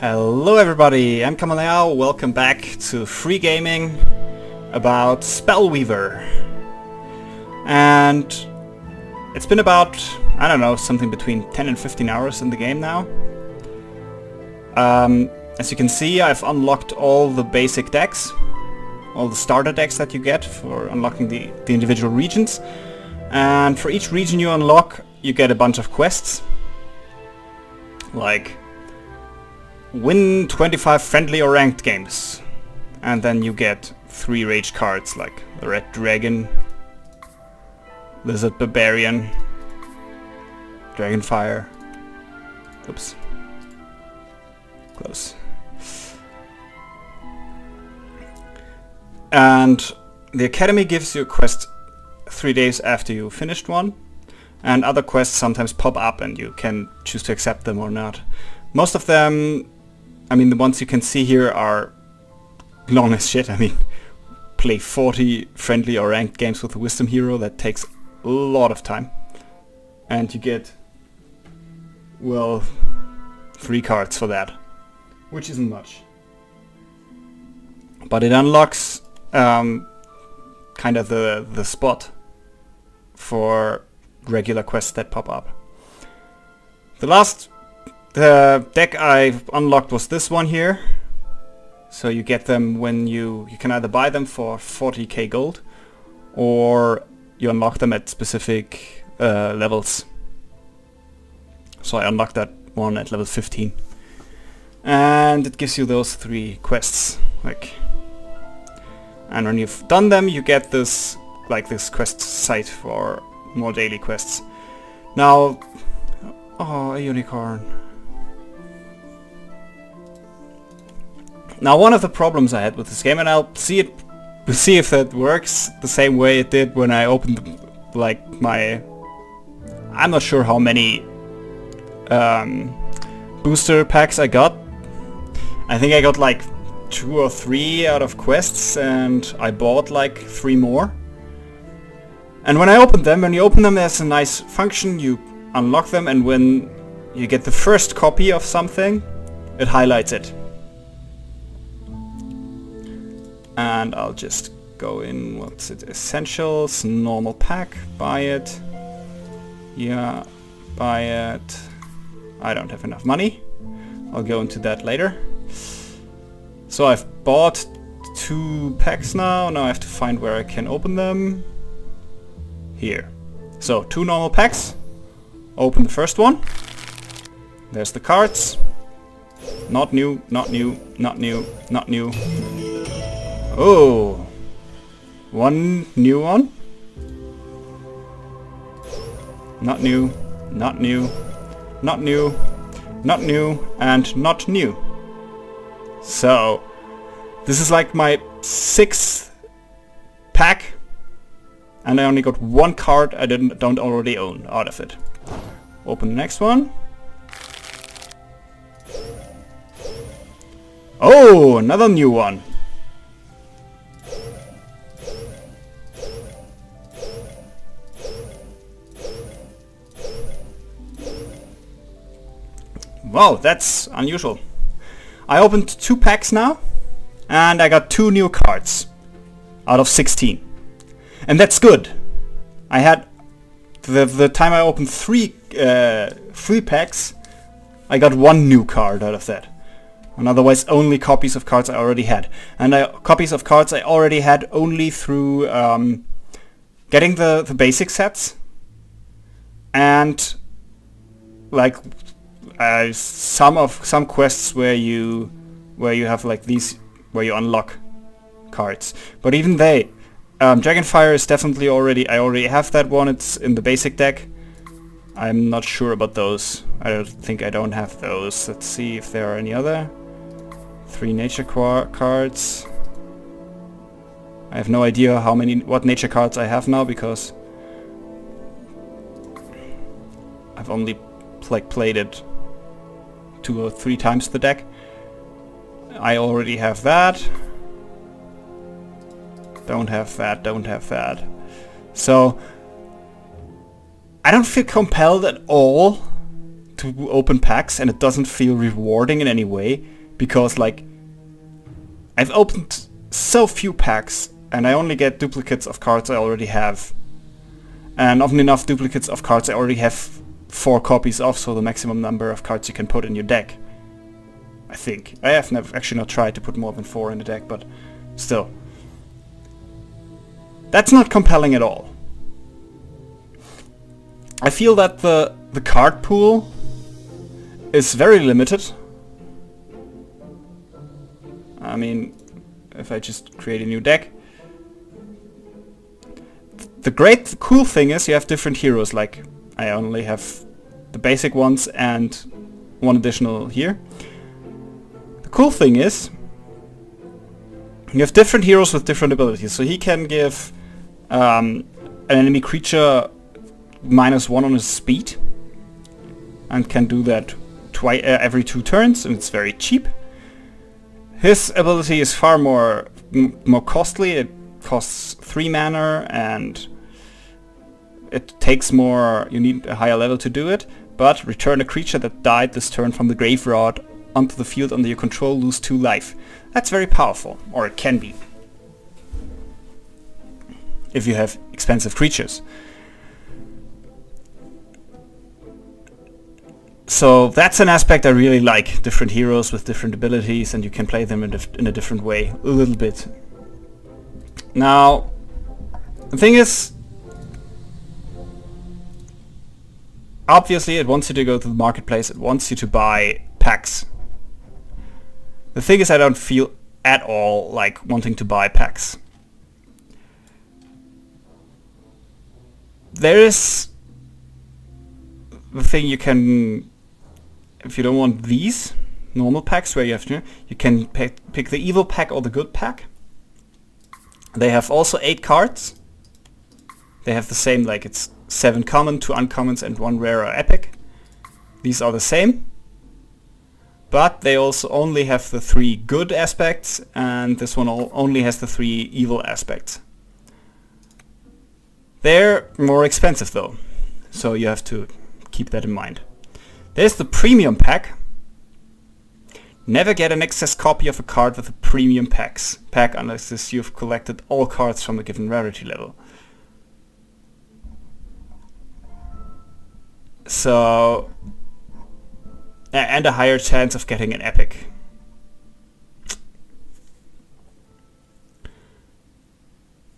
Hello everybody, I'm Kamaleo, welcome back to free gaming about Spellweaver. And it's been about, I don't know, something between 10 and 15 hours in the game now. As you can see, I've unlocked all the basic decks, all the starter decks that you get for unlocking the individual regions. And for each region you unlock, you get a bunch of quests, like win 25 friendly or ranked games, and then you get 3 rage cards like the Red Dragon, Lizard Barbarian, Dragonfire. Oops. Close. And the Academy gives you a quest 3 days after you finished one, and other quests sometimes pop up and you can choose to accept them or not. Most of them, I mean, the ones you can see here are long as shit. I mean, play 40 friendly or ranked games with a Wisdom Hero, that takes a lot of time. And you get, well, 3 cards for that, which isn't much. But it unlocks kind of the spot for regular quests that pop up. The deck I unlocked was this one here. So you get them when you can either buy them for 40k gold, or you unlock them at specific levels. So I unlocked that one at level 15. And it gives you those 3 quests. And when you've done them, you get this quest site for more daily quests. Now, oh, a unicorn. Now, one of the problems I had with this game, and I'll see if that works the same way it did when I opened I'm not sure how many booster packs I got. I think I got like 2 or 3 out of quests, and I bought like 3 more. And when you open them, there's a nice function. You unlock them, and when you get the first copy of something, it highlights it. And I'll just go in, what's it, essentials, normal pack, buy it. Yeah, buy it. I don't have enough money. I'll go into that later. So I've bought 2 packs now. Now I have to find where I can open them. Here. So 2 normal packs. Open the first one. There's the cards. Not new, not new, not new, not new. Oh, 1 new one. Not new, not new, not new, not new, and not new. So, this is like my 6th pack, and I only got 1 card I don't already own out of it. Open the next one. Oh, another new one. Wow, that's unusual. I opened 2 packs now, and I got 2 new cards out of 16. And that's good. I had the time I opened 3 packs, I got 1 new card out of that. And otherwise only copies of cards I already had. And copies of cards I already had only through getting the basic sets, and like some quests where you have like these, where you unlock cards. But even they, Dragonfire is definitely I already have that one. It's in the basic deck. I'm not sure about those. I don't have those. Let's see if there are any other. 3 nature cards. I have no idea what nature cards I have now, because I've only played it 2 or 3 times the deck. I already have that. Don't have that, don't have that. So I don't feel compelled at all to open packs and it doesn't feel rewarding in any way, because like I've opened so few packs and I only get duplicates of cards I already have, and often enough duplicates of cards I already have 4 copies of, so the maximum number of cards you can put in your deck. I think. I have never actually not tried to put more than 4 in the deck, but still. That's not compelling at all. I feel that the card pool is very limited. I mean, if I just create a new deck. The cool thing is you have different heroes, like I only have the basic ones and one additional here. The cool thing is you have different heroes with different abilities. So he can give an enemy creature -1 on his speed and can do that every 2 turns, and it's very cheap. His ability is far more costly. It costs 3 mana and it takes more, you need a higher level to do it, but return a creature that died this turn from the graveyard onto the field under your control, lose 2 life. That's very powerful, or it can be, if you have expensive creatures. So that's an aspect I really like, different heroes with different abilities, and you can play them in a different way, a little bit. Now, the thing is, obviously it wants you to go to the marketplace, it wants you to buy packs. The thing is, I don't feel at all like wanting to buy packs. There is the thing you can, if you don't want these normal packs where you have to, you can pick the evil pack or the good pack. They have also 8 cards. They have the same, like it's 7 common, 2 uncommons and 1 rare or epic. These are the same. But they also only have the 3 good aspects, and this one only has the 3 evil aspects. They're more expensive though, so you have to keep that in mind. There's the premium pack. Never get an excess copy of a card with a premium pack unless you've collected all cards from a given rarity level. So, and a higher chance of getting an epic.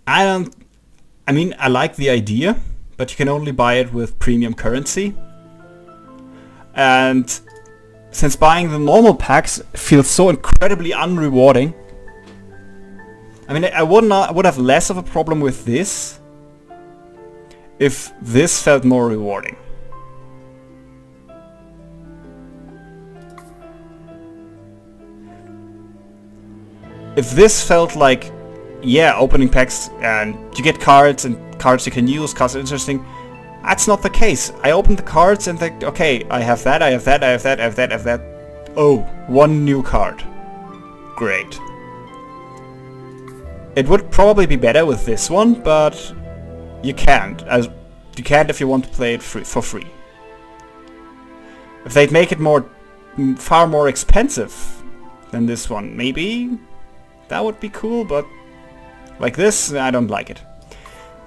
I mean, I like the idea, but you can only buy it with premium currency. And since buying the normal packs feels so incredibly unrewarding, I mean, I would have less of a problem with this if this felt more rewarding. If this felt like, yeah, opening packs and you get cards and cards you can use, cards are interesting. That's not the case. I open the cards and think, okay, I have that, I have that, I have that, I have that, I have that. Oh, 1 new card. Great. It would probably be better with this one, but you can't. You can't if you want to play it for free. If they'd make it far more expensive than this one, maybe that would be cool, but like this, I don't like it.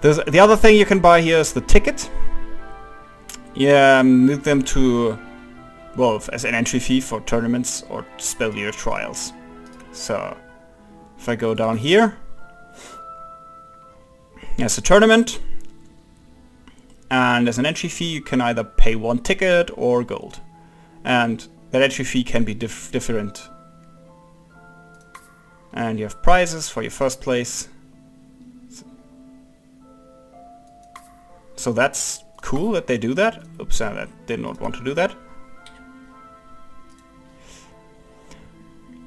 The other thing you can buy here is the ticket. Yeah, need them to, well, as an entry fee for tournaments or Spellweaver trials. So, if I go down here, there's a tournament, and as an entry fee you can either pay 1 ticket or gold. And that entry fee can be different. And you have prizes for your first place. So that's cool that they do that. Oops, I did not want to do that.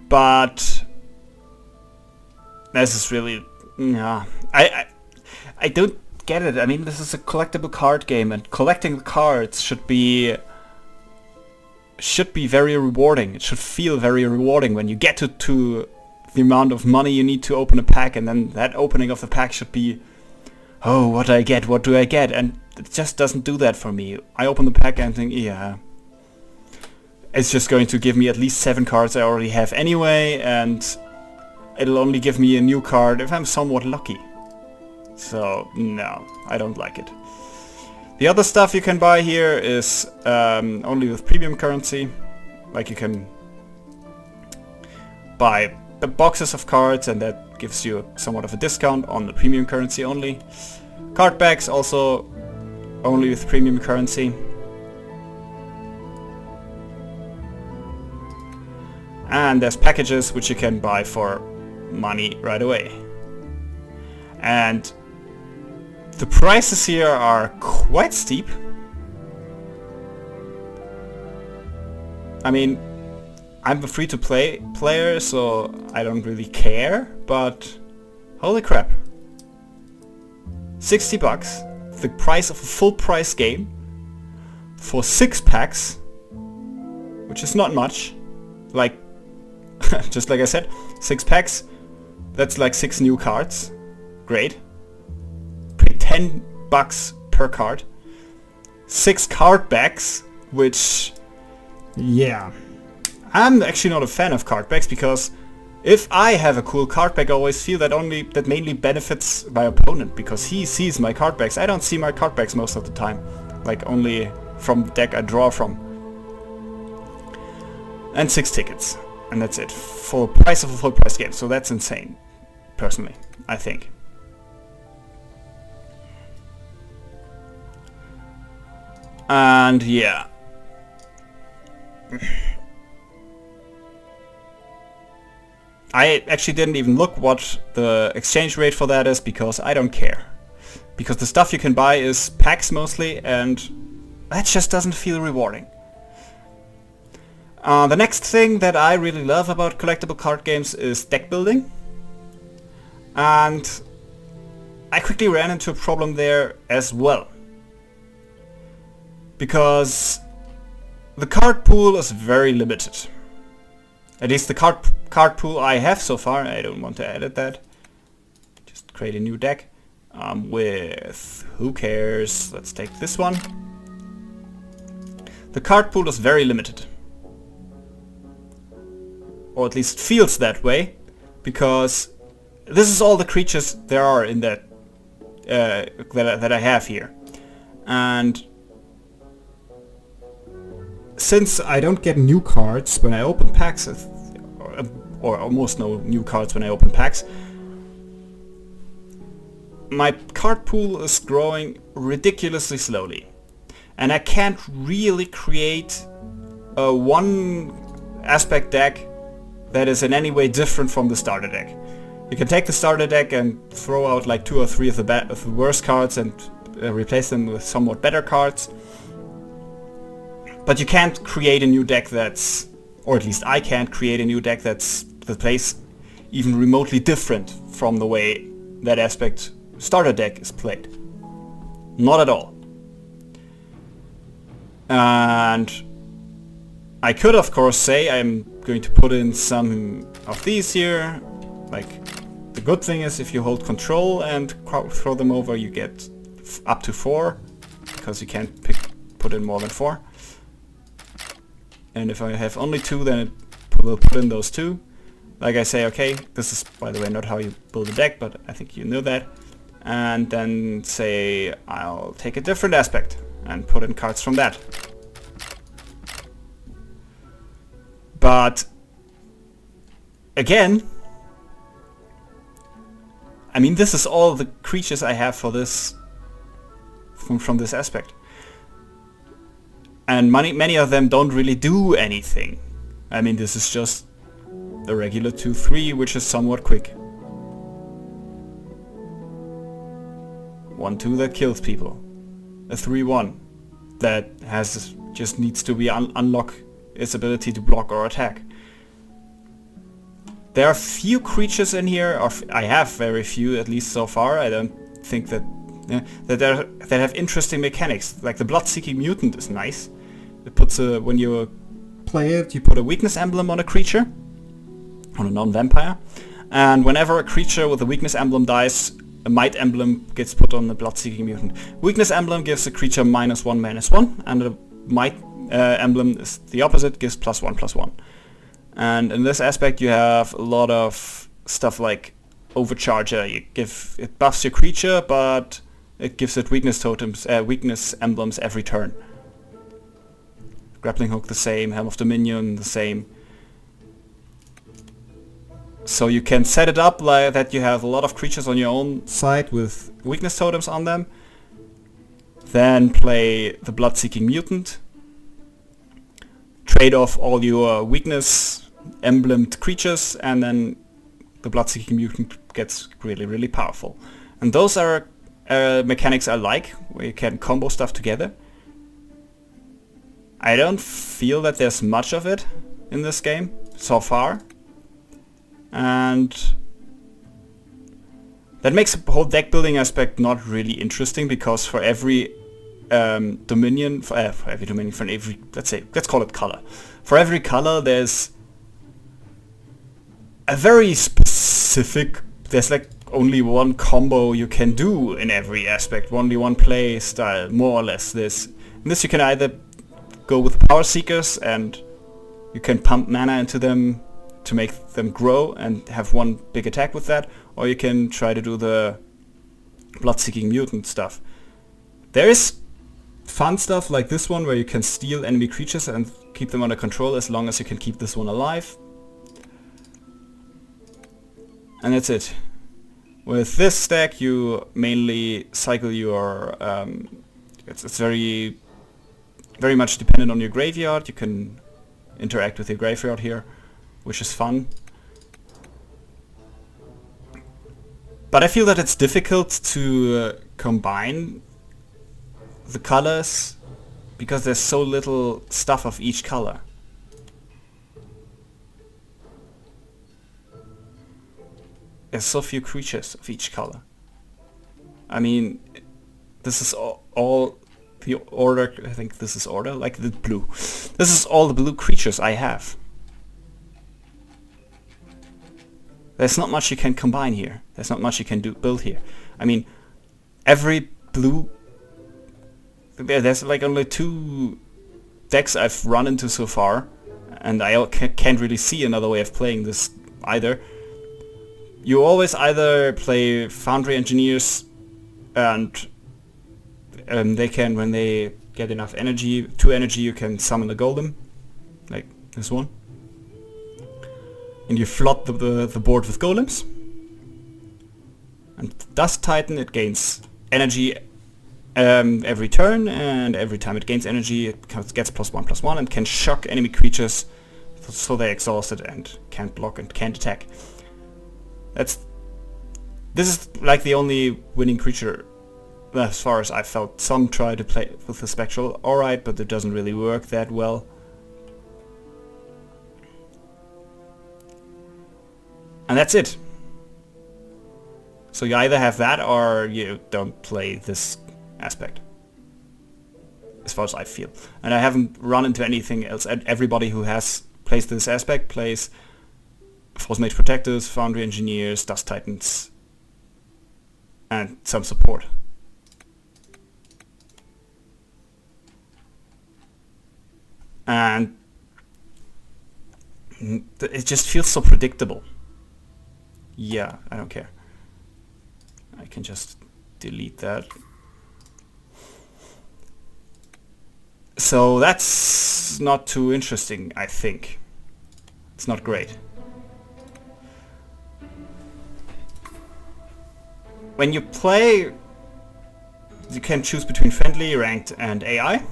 But this is really, yeah, I don't get it. I mean, this is a collectible card game, and collecting the cards should be very rewarding. It should feel very rewarding when you get to the amount of money you need to open a pack, and then that opening of the pack should be, oh, what do I get? What do I get? And it just doesn't do that for me. I open the pack and think, yeah, it's just going to give me at least 7 cards I already have anyway, and it'll only give me a new card if I'm somewhat lucky. So, no, I don't like it. The other stuff you can buy here is only with premium currency. Like, you can buy the boxes of cards, and that gives you somewhat of a discount on the premium currency only. Card packs also only with premium currency. And there's packages which you can buy for money right away. And the prices here are quite steep. I mean, I'm a free-to-play player, so I don't really care, but holy crap. 60 bucks, the price of a full-price game, for 6 packs, which is not much. Like, just like I said, 6 packs, that's like 6 new cards. Great. Pay 10 bucks per card. 6 card packs, which, yeah. I'm actually not a fan of card packs, because if I have a cool card pack, I always feel that mainly benefits my opponent, because he sees my card packs. I don't see my card packs most of the time. Like, only from the deck I draw from. And 6 tickets. And that's it. For price of a full price game. So that's insane. Personally, I think. And yeah. I actually didn't even look what the exchange rate for that is, because I don't care. Because the stuff you can buy is packs mostly, and that just doesn't feel rewarding. The next thing that I really love about collectible card games is deck building. And I quickly ran into a problem there as well. Because the card pool is very limited. At least the card pool I have so far. I don't want to edit that. Just create a new deck with, who cares, let's take this one. The card pool is very limited. Or at least feels that way, because this is all the creatures there are in that that I have here. And since I don't get new cards when I open packs, or almost no new cards when I open packs, my card pool is growing ridiculously slowly. And I can't really create a one aspect deck that is in any way different from the starter deck. You can take the starter deck and throw out like 2 or 3 of the worst cards and replace them with somewhat better cards. But you can't create a new deck that's, or at least I can't create a new deck that plays even remotely different from the way that aspect starter deck is played. Not at all. And I could of course say I'm going to put in some of these here. Like, the good thing is if you hold control and throw them over, you get up to 4, because you can't put in more than 4. And if I have only 2, then it will put in those 2. Like I say, okay, this is by the way not how you build a deck, but I think you know that. And then say I'll take a different aspect and put in cards from that. But again, I mean, this is all the creatures I have for this from this aspect. And many of them don't really do anything. I mean, this is just the regular 2/3, which is somewhat quick. 1/2 that kills people. A 3/1 that just needs to be unlock its ability to block or attack. There are few creatures in here, or I have very few, at least so far. I don't think that that have interesting mechanics. Like the Blood-Seeking Mutant is nice. It puts when you play it, you put a weakness emblem on a creature, on a non-vampire, and whenever a creature with a weakness emblem dies, a might emblem gets put on the Blood-Seeking Mutant. Weakness emblem gives a creature -1/-1, and a might emblem is the opposite, gives +1/+1. And in this aspect you have a lot of stuff like Overcharger. It buffs your creature, but it gives it weakness totems, weakness emblems every turn. Grappling Hook the same, Helm of Dominion the same. So you can set it up like that you have a lot of creatures on your own side with weakness totems on them. Then play the Blood-Seeking Mutant. Trade off all your weakness emblemed creatures, and then the Blood-Seeking Mutant gets really, really powerful. And those are mechanics I like, where you can combo stuff together. I don't feel that there's much of it in this game so far. And that makes the whole deck building aspect not really interesting, because for every dominion, let's call it color. For every color there's a very specific, there's like only one combo you can do in every aspect, only one play style, more or less. In this you can either go with Power Seekers and you can pump mana into them to make them grow and have one big attack with that, or you can try to do the Blood-Seeking Mutant stuff. There is fun stuff like this one where you can steal enemy creatures and keep them under control as long as you can keep this one alive. And that's it. With this deck you mainly cycle your... it's very much dependent on your graveyard. You can interact with your graveyard here, which is fun. But I feel that it's difficult to combine the colors because there's so little stuff of each color. There's so few creatures of each color. I mean, this is all the order, I think this is order, like the blue. This is all the blue creatures I have. There's not much you can combine here. There's not much you can build here. I mean, every blue... There's like only 2 decks I've run into so far, and I can't really see another way of playing this either. You always either play Foundry Engineers, and they can, when they get enough energy, 2 energy, you can summon a golem, like this one. And you flood the board with golems. And Dust Titan, it gains energy every turn, and every time it gains energy it gets +1/+1 and can shock enemy creatures so they're exhausted and can't block and can't attack. This is like the only winning creature as far as I felt. Some try to play with the Spectral, alright, but it doesn't really work that well. And that's it. So you either have that or you don't play this aspect, as far as I feel. And I haven't run into anything else. Everybody who plays this aspect plays Force Mage Protectors, Foundry Engineers, Dust Titans, and some support. And it just feels so predictable. Yeah, I don't care. I can just delete that. So that's not too interesting, I think. It's not great. When you play, you can choose between friendly, ranked, and AI.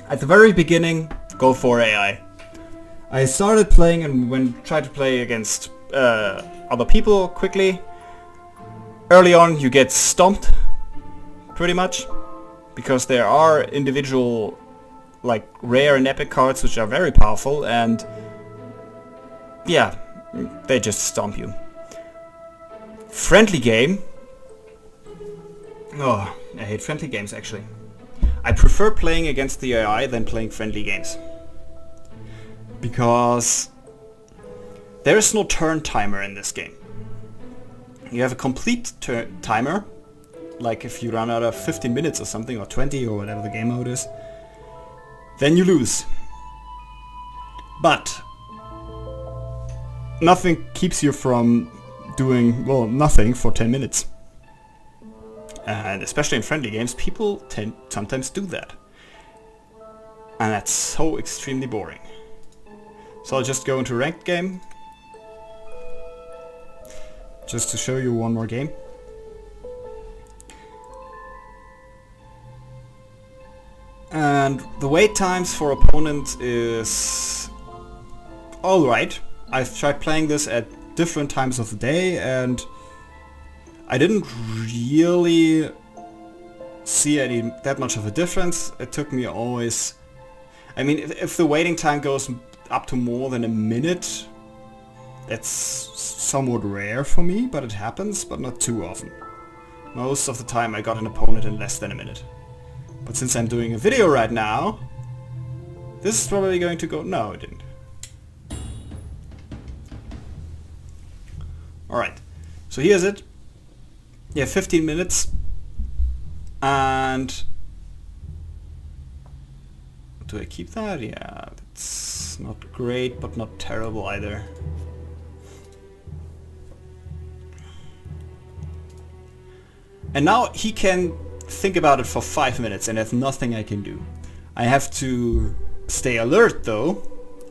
At the very beginning, go for AI. I started playing and tried to play against other people quickly. Early on you get stomped, pretty much, because there are individual like rare and epic cards which are very powerful, and yeah, they just stomp you. Friendly game. Oh, I hate friendly games actually. I prefer playing against the AI than playing friendly games, because there is no turn timer in this game. You have a complete timer, like if you run out of 15 minutes or something, or 20 or whatever the game mode is, then you lose. But nothing keeps you from doing, well, nothing for 10 minutes. And especially in friendly games, people sometimes do that. And that's so extremely boring. So I'll just go into a ranked game. Just to show you one more game. And the wait times for opponents is alright. I've tried playing this at different times of the day and I didn't really see that much of a difference. It took me always... I mean, if the waiting time goes up to more than a minute, that's somewhat rare for me, but it happens, but not too often. Most of the time I got an opponent in less than a minute. But since I'm doing a video right now, this is probably going to go... No, it didn't. Alright, so here's it. Yeah, 15 minutes. And... do I keep that? Yeah, it's not great, but not terrible either. And now he can think about it for 5 minutes and there's nothing I can do. I have to stay alert though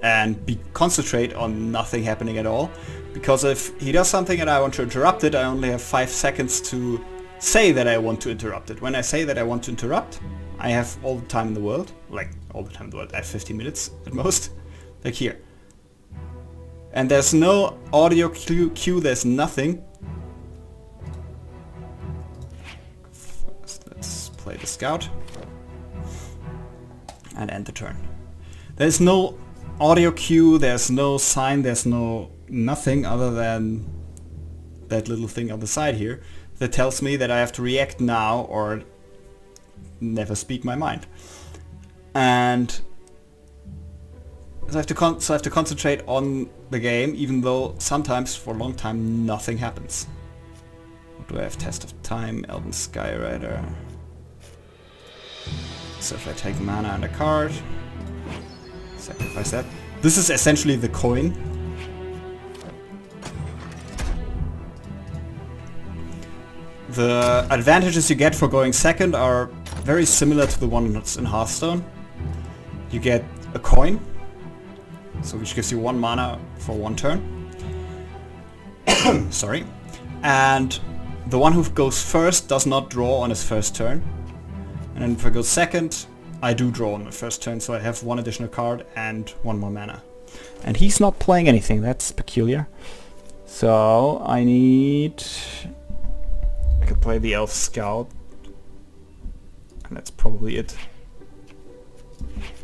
and concentrate on nothing happening at all, because if he does something and I want to interrupt it, I only have 5 seconds to say that I want to interrupt it. When I say that I want to interrupt, I have all the time in the world, like all the time in the world, I have 15 minutes at most, like here. And there's no audio cue, there's nothing. Let's play the scout and end the turn. There's no audio cue, there's no sign, there's no nothing other than that little thing on the side here that tells me that I have to react now or never speak my mind. And so I have to concentrate on the game, even though sometimes for a long time nothing happens. What do I have? Test of Time, Elven Skyrider. So if I take mana and a card, sacrifice that. This is essentially the coin. The advantages you get for going second are very similar to the ones in Hearthstone. You get a coin, so which gives you 1 mana for 1 turn. Sorry. And the one who goes first does not draw on his first turn. And then if I go second, I do draw on my first turn, so I have 1 additional card and 1 more mana. And he's not playing anything, that's peculiar. So I need... I could play the Elf Scout. And that's probably it.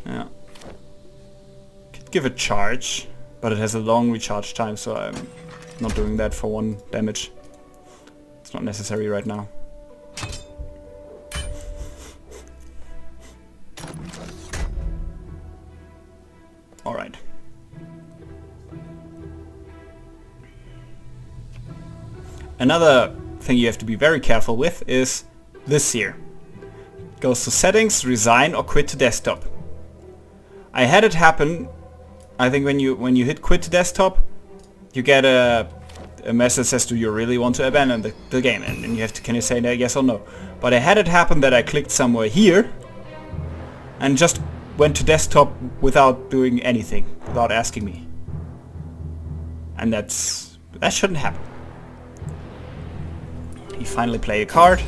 Yeah. Could give a charge, but it has a long recharge time, so I'm not doing that for 1 damage. It's not necessary right now. Alright. Another thing you have to be very careful with is this here. It goes to settings, resign or quit to desktop. I had it happen, I think when you hit quit to desktop, you get a message says, do you really want to abandon the game? And then you have to can you say yes or no. But I had it happen that I clicked somewhere here and just went to desktop without doing anything, without asking me. And that shouldn't happen. He finally played a card.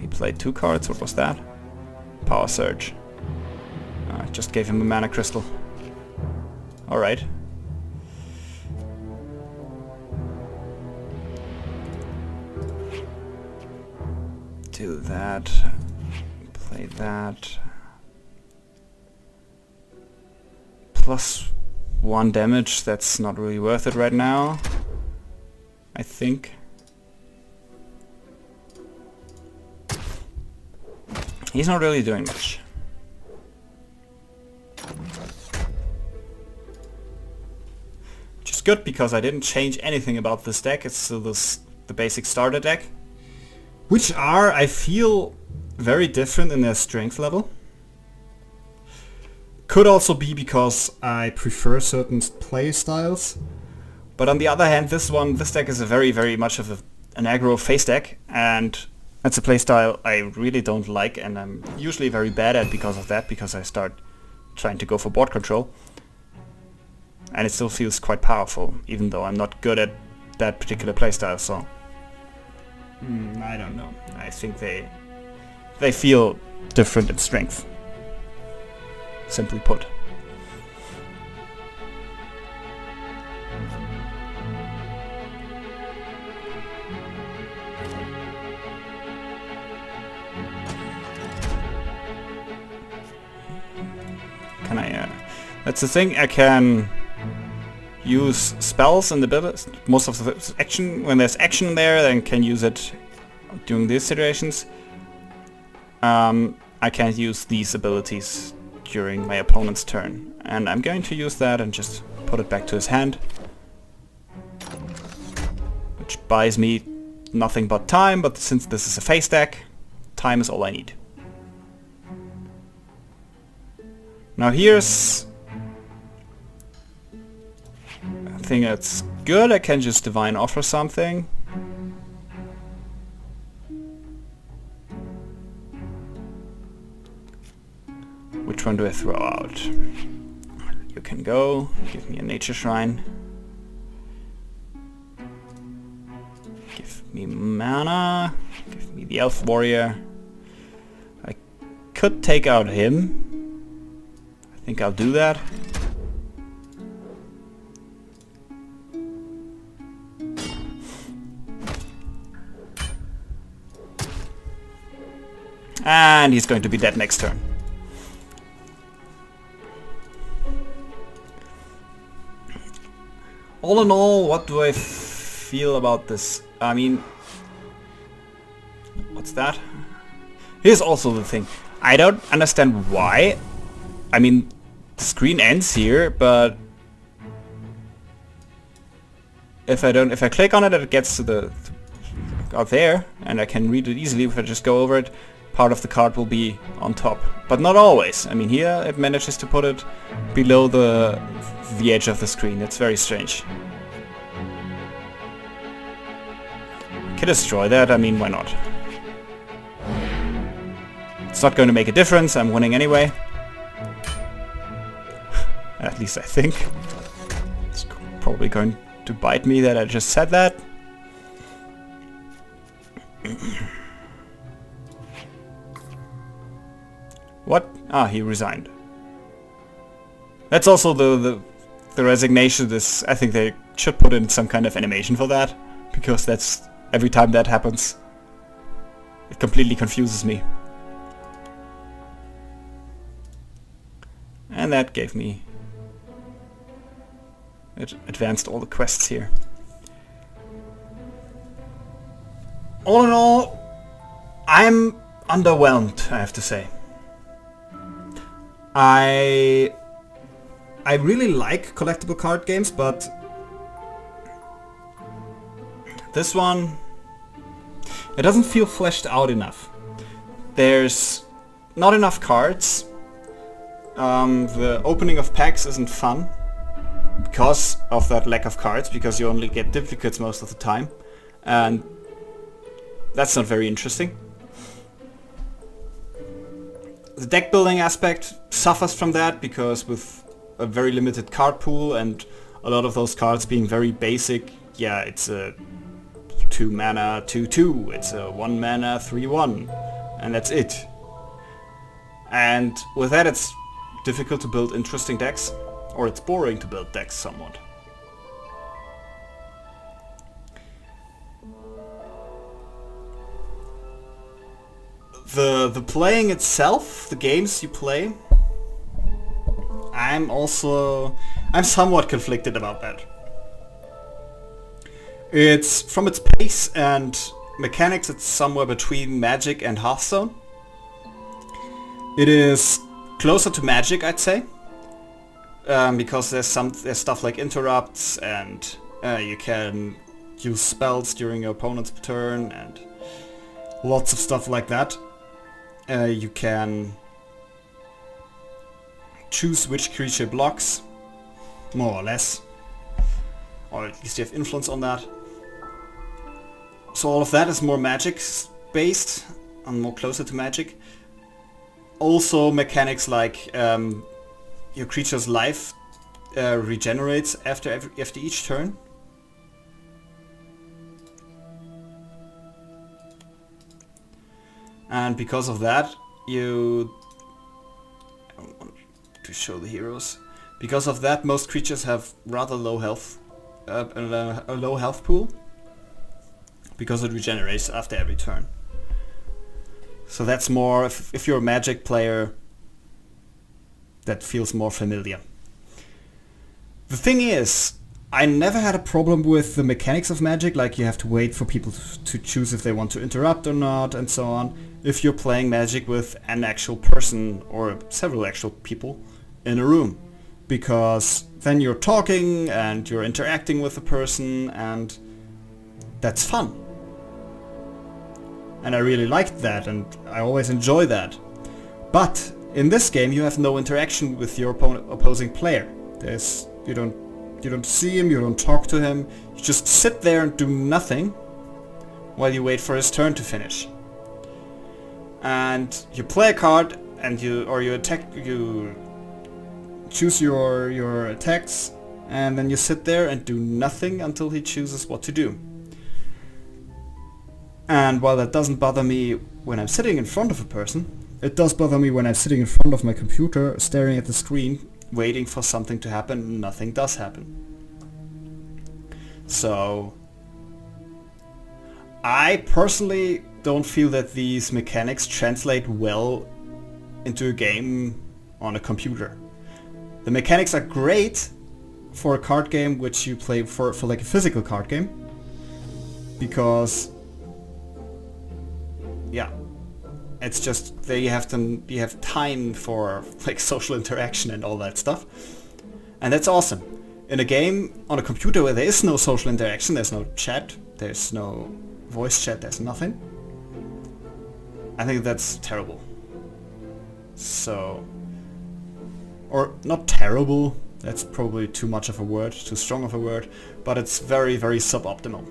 He played 2 cards, what was that? Power Surge. I just gave him a mana crystal. Alright. Do that. Play that. Plus 1 damage, that's not really worth it right now. I think. He's not really doing much. Which is good because I didn't change anything about this deck. It's still the basic starter deck. Which are, I feel, very different in their strength level. Could also be because I prefer certain play styles. But on the other hand, this deck is a very much of an aggro face deck, and that's a playstyle I really don't like, and I'm usually very bad at because of that, because I start trying to go for board control. And it still feels quite powerful, even though I'm not good at that particular playstyle, so... I don't know. I think they feel different in strength. Simply put. Can I... that's the thing, I can use spells in the build. Most of the action, when there's action there, then can use it during these situations. I can't use these abilities during my opponent's turn, and I'm going to use that and just put it back to his hand, which buys me nothing but time, but since this is a face deck, time is all I need. Now here's a thing that's good. I can just Divine Offer something. Which one do I throw out? You can go. Give me a Nature Shrine. Give me mana. Give me the Elf Warrior. I could take out him. I think I'll do that. And he's going to be dead next turn. All in all, what do I feel about this? I mean, what's that? Here's also the thing. I don't understand why. I mean, the screen ends here, but if I click on it, it gets to out there, and I can read it easily. If I just go over it, part of the card will be on top, but not always. I mean, here it manages to put it below the edge of the screen. It's very strange. I can destroy that. I mean, why not? It's not going to make a difference. I'm winning anyway. At least I think. It's probably going to bite me that I just said that. What? Ah, he resigned. That's also the resignation. I think they should put in some kind of animation for that, because that's every time that happens, it completely confuses me. And that gave me... it advanced all the quests here. All in all, I'm underwhelmed, I have to say. I really like collectible card games, but this one, it doesn't feel fleshed out enough. There's not enough cards. The opening of packs isn't fun because of that lack of cards, because you only get duplicates most of the time, and that's not very interesting. The deck building aspect suffers from that, because with a very limited card pool and a lot of those cards being very basic, yeah, it's a 2 mana 2/2, it's a 1 mana 3/1, and that's it. And with that, it's difficult to build interesting decks, or it's boring to build decks somewhat. The playing itself, the games you play, I'm somewhat conflicted about that. It's, from its pace and mechanics, it's somewhere between Magic and Hearthstone. It is closer to Magic, I'd say, because there's stuff like interrupts, and you can use spells during your opponent's turn, and lots of stuff like that. You can choose which creature blocks, more or less. Or at least you have influence on that. So all of that is more magic based and more closer to magic. Also mechanics like your creature's life regenerates after each turn. And because of that, I don't want to show the heroes. Because of that, most creatures have rather low health, a low health pool, because it regenerates after every turn. So that's more, if you're a Magic player, that feels more familiar. The thing is, I never had a problem with the mechanics of Magic, like you have to wait for people to choose if they want to interrupt or not, and so on, if you're playing Magic with an actual person or several actual people in a room. Because then you're talking and you're interacting with the person, and that's fun. And I really liked that, and I always enjoy that. But in this game you have no interaction with your opposing player. You don't see him, you don't talk to him, you just sit there and do nothing while you wait for his turn to finish. And you play a card and you choose your attacks, and then you sit there and do nothing until he chooses what to do. And while that doesn't bother me when I'm sitting in front of a person, it does bother me when I'm sitting in front of my computer, staring at the screen, waiting for something to happen, and nothing does happen. So I personally don't feel that these mechanics translate well into a game on a computer. The mechanics are great for a card game which you play for like a physical card game, because yeah, it's just that you have time for like social interaction and all that stuff, and that's awesome. In a game on a computer where there is no social interaction, there's no chat, there's no voice chat, there's nothing, I think that's terrible. So, or not terrible, that's probably too much of a word, too strong of a word, but it's very, very suboptimal.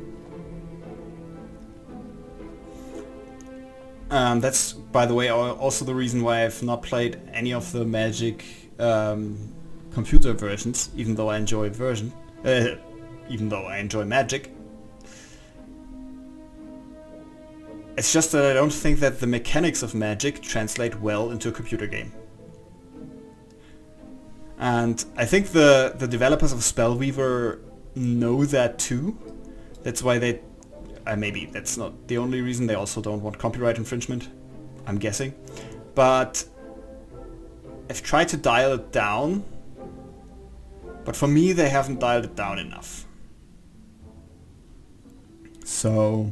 That's, by the way, also the reason why I've not played any of the Magic computer versions, even though I enjoy Magic. It's just that I don't think that the mechanics of Magic translate well into a computer game. And I think the developers of Spellweaver know that too. That's why they... maybe that's not the only reason. They also don't want copyright infringement, I'm guessing. But I've tried to dial it down, but for me they haven't dialed it down enough. So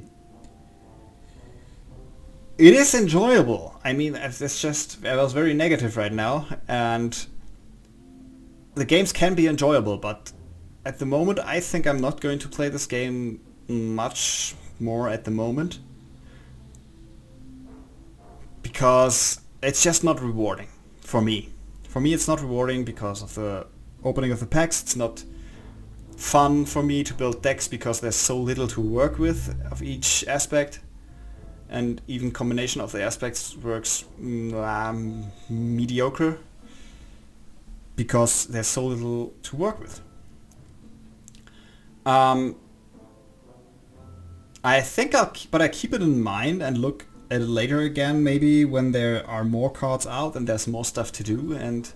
it is enjoyable. I mean, it's just, I was very negative right now, and the games can be enjoyable, but at the moment I think I'm not going to play this game much more at the moment, because it's just not rewarding for me. For me it's not rewarding because of the opening of the packs. It's not fun for me to build decks because there's so little to work with of each aspect, and even combination of the aspects works mediocre because there's so little to work with. I think I keep it in mind and look at it later again, maybe when there are more cards out and there's more stuff to do, and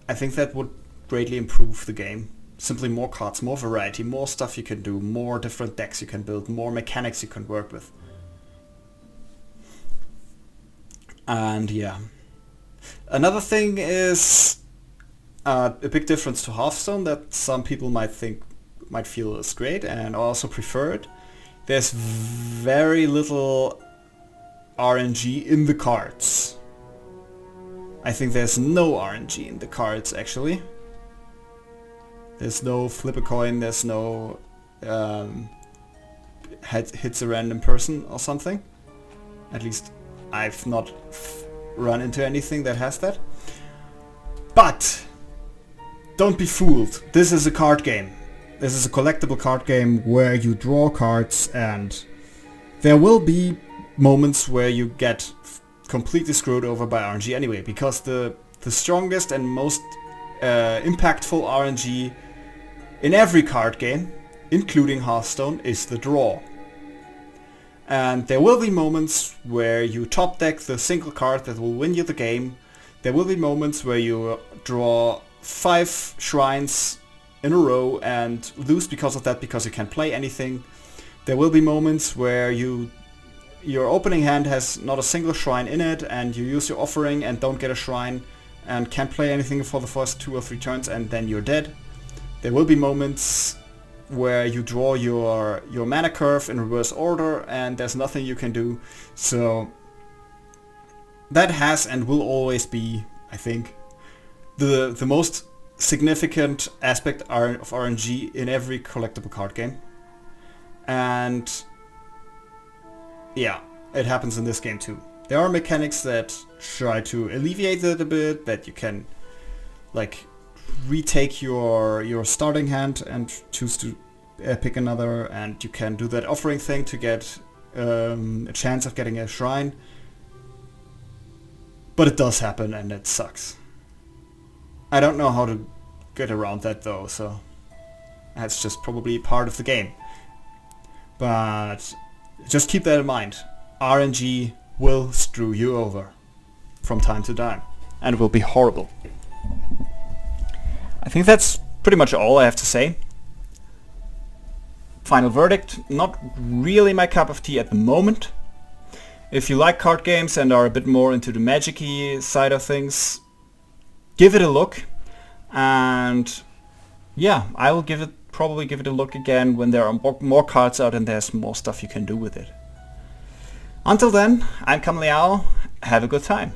I think that would greatly improve the game. Simply more cards, more variety, more stuff you can do, more different decks you can build, more mechanics you can work with. And yeah. Another thing is a big difference to Hearthstone that some people might feel is great and also prefer it. There's very little RNG in the cards. I think there's no RNG in the cards actually. There's no flip a coin, there's no hits a random person or something. At least I've not run into anything that has that. But don't be fooled. This is a card game. This is a collectible card game where you draw cards, and there will be moments where you get completely screwed over by RNG anyway, because the strongest and most impactful RNG in every card game, including Hearthstone, is the draw. And there will be moments where you top deck the single card that will win you the game. There will be moments where you draw 5 shrines in a row and lose because of that, because you can't play anything. There will be moments where your opening hand has not a single shrine in it, and you use your offering and don't get a shrine and can't play anything for the first 2 or 3 turns, and then you're dead. There will be moments where you draw your mana curve in reverse order and there's nothing you can do. So that has and will always be, I think, the most significant aspect of RNG in every collectible card game. And yeah, it happens in this game too. There are mechanics that try to alleviate it a bit, that you can like retake your starting hand and choose to pick another, and you can do that offering thing to get a chance of getting a shrine. But it does happen and it sucks. I don't know how to get around that though, so that's just probably part of the game. But just keep that in mind. RNG will screw you over from time to time, and it will be horrible. I think that's pretty much all I have to say. Final verdict, not really my cup of tea at the moment. If you like card games and are a bit more into the magic-y side of things, give it a look. And yeah, I will probably give it a look again when there are more cards out and there's more stuff you can do with it. Until then, I'm Kamliao. Have a good time.